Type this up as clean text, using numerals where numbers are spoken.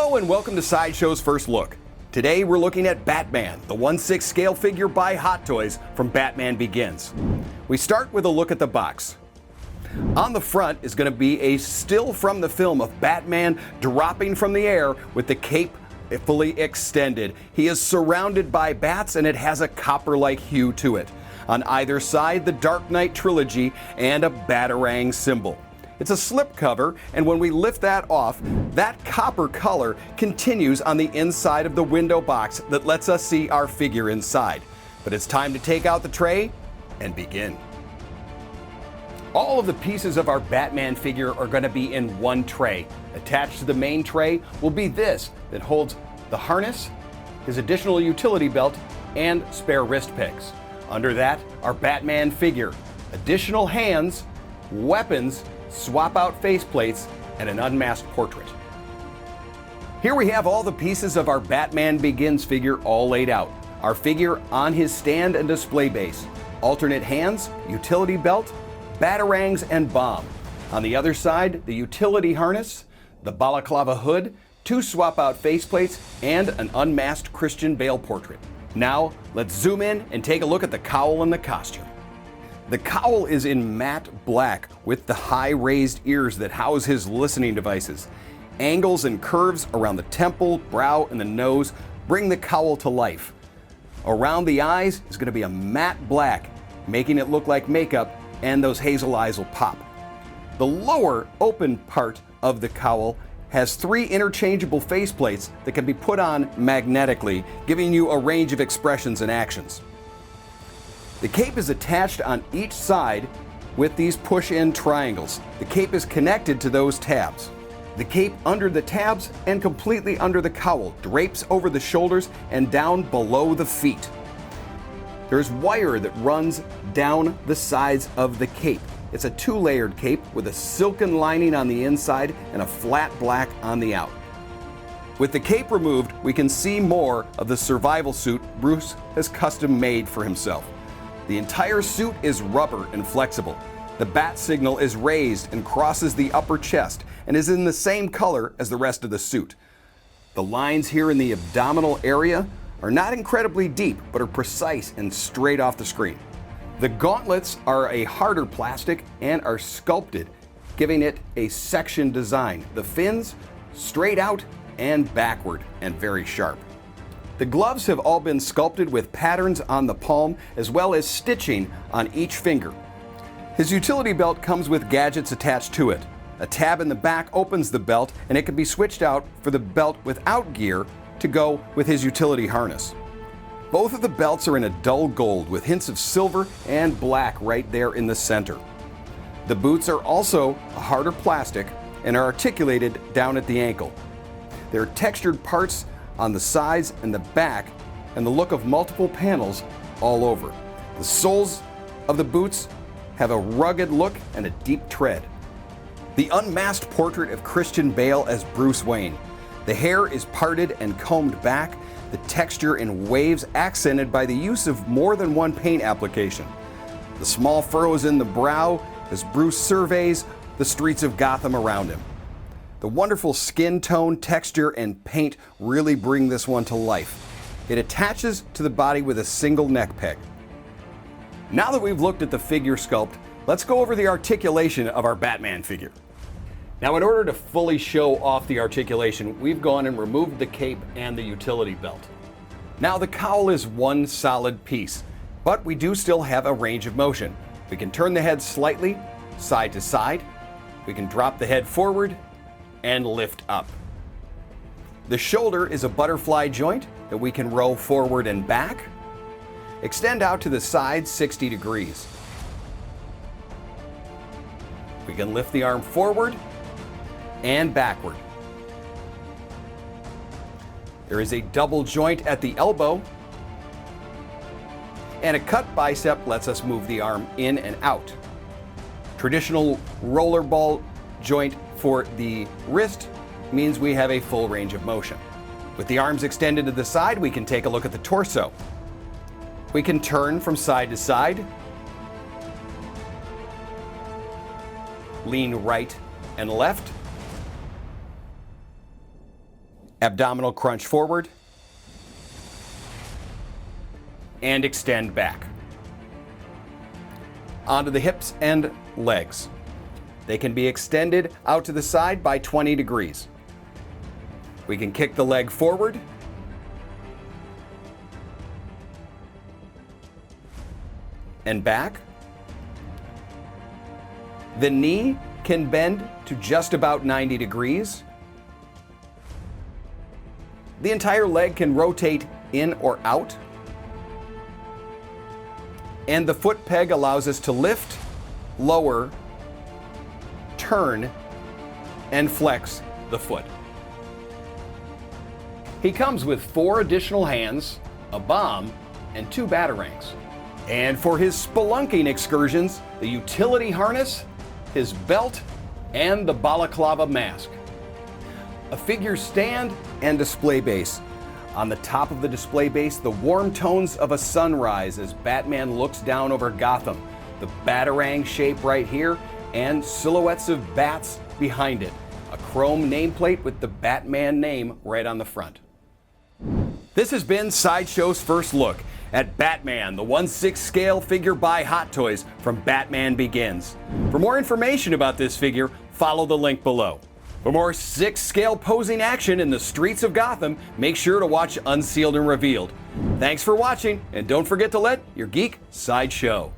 Hello and welcome to Sideshow's First Look. Today we're looking at Batman, the 1/6 scale figure by Hot Toys from Batman Begins. We start with a look at the box. On the front is going to be a still from the film of Batman dropping from the air with the cape fully extended. He is surrounded by bats and it has a copper-like hue to it. On either side, the Dark Knight Trilogy and a Batarang symbol. It's a slipcover, and when we lift that off, that copper color continues on the inside of the window box that lets us see our figure inside. But it's time to take out the tray and begin. All of the pieces of our Batman figure are going to be in one tray. Attached to the main tray will be this that holds the harness, his additional utility belt, and spare wrist pegs. Under that, our Batman figure, additional hands, weapons, swap out faceplates, and an unmasked portrait. Here we have all the pieces of our Batman Begins figure all laid out. Our figure on his stand and display base. Alternate hands, utility belt, batarangs, and bomb. On the other side, the utility harness, the balaclava hood, 2 swap out faceplates, and an unmasked Christian Bale portrait. Now, let's zoom in and take a look at the cowl and the costume. The cowl is in matte black with the high raised ears that house his listening devices. Angles and curves around the temple, brow, and the nose bring the cowl to life. Around the eyes is going to be a matte black, making it look like makeup, and those hazel eyes will pop. The lower open part of the cowl has 3 interchangeable faceplates that can be put on magnetically, giving you a range of expressions and actions. The cape is attached on each side with these push-in triangles. The cape is connected to those tabs. The cape under the tabs and completely under the cowl drapes over the shoulders and down below the feet. There's wire that runs down the sides of the cape. It's a 2-layered cape with a silken lining on the inside and a flat black on the out. With the cape removed, we can see more of the survival suit Bruce has custom made for himself. The entire suit is rubber and flexible. The bat signal is raised and crosses the upper chest and is in the same color as the rest of the suit. The lines here in the abdominal area are not incredibly deep, but are precise and straight off the screen. The gauntlets are a harder plastic and are sculpted, giving it a section design. The fins straight out and backward and very sharp. The gloves have all been sculpted with patterns on the palm as well as stitching on each finger. His utility belt comes with gadgets attached to it. A tab in the back opens the belt and it can be switched out for the belt without gear to go with his utility harness. Both of the belts are in a dull gold with hints of silver and black right there in the center. The boots are also a harder plastic and are articulated down at the ankle. There are textured parts on the sides and the back, and the look of multiple panels all over. The soles of the boots have a rugged look and a deep tread. The unmasked portrait of Christian Bale as Bruce Wayne. The hair is parted and combed back, the texture in waves accented by the use of more than one paint application. The small furrows in the brow as Bruce surveys the streets of Gotham around him. The wonderful skin tone, texture, and paint really bring this one to life. It attaches to the body with a single neck peg. Now that we've looked at the figure sculpt, let's go over the articulation of our Batman figure. Now, in order to fully show off the articulation, we've gone and removed the cape and the utility belt. Now, the cowl is one solid piece, but we do still have a range of motion. We can turn the head slightly, side to side. We can drop the head forward and lift up. The shoulder is a butterfly joint that we can roll forward and back. Extend out to the side 60 degrees. We can lift the arm forward and backward. There is a double joint at the elbow, and a cut bicep lets us move the arm in and out. Traditional rollerball joint for the wrist means we have a full range of motion. With the arms extended to the side, we can take a look at the torso. We can turn from side to side, lean right and left, Abdominal crunch forward and extend back. Onto the hips and legs. They can be extended out to the side by 20 degrees. We can kick the leg forward and back. The knee can bend to just about 90 degrees. The entire leg can rotate in or out. And the foot peg allows us to lift, lower, turn, and flex the foot. He comes with 4 additional hands, a bomb, and 2 Batarangs. And for his spelunking excursions, the utility harness, his belt, and the balaclava mask. A figure stand and display base. On the top of the display base, the warm tones of a sunrise as Batman looks down over Gotham. The Batarang shape right here, and silhouettes of bats behind it. A chrome nameplate with the Batman name right on the front. This has been Sideshow's first look at Batman, the 1/6 scale figure by Hot Toys from Batman Begins. For more information about this figure, follow the link below. For more 6 scale posing action in the streets of Gotham, make sure to watch Unsealed and Revealed. Thanks for watching, and don't forget to let your geek sideshow.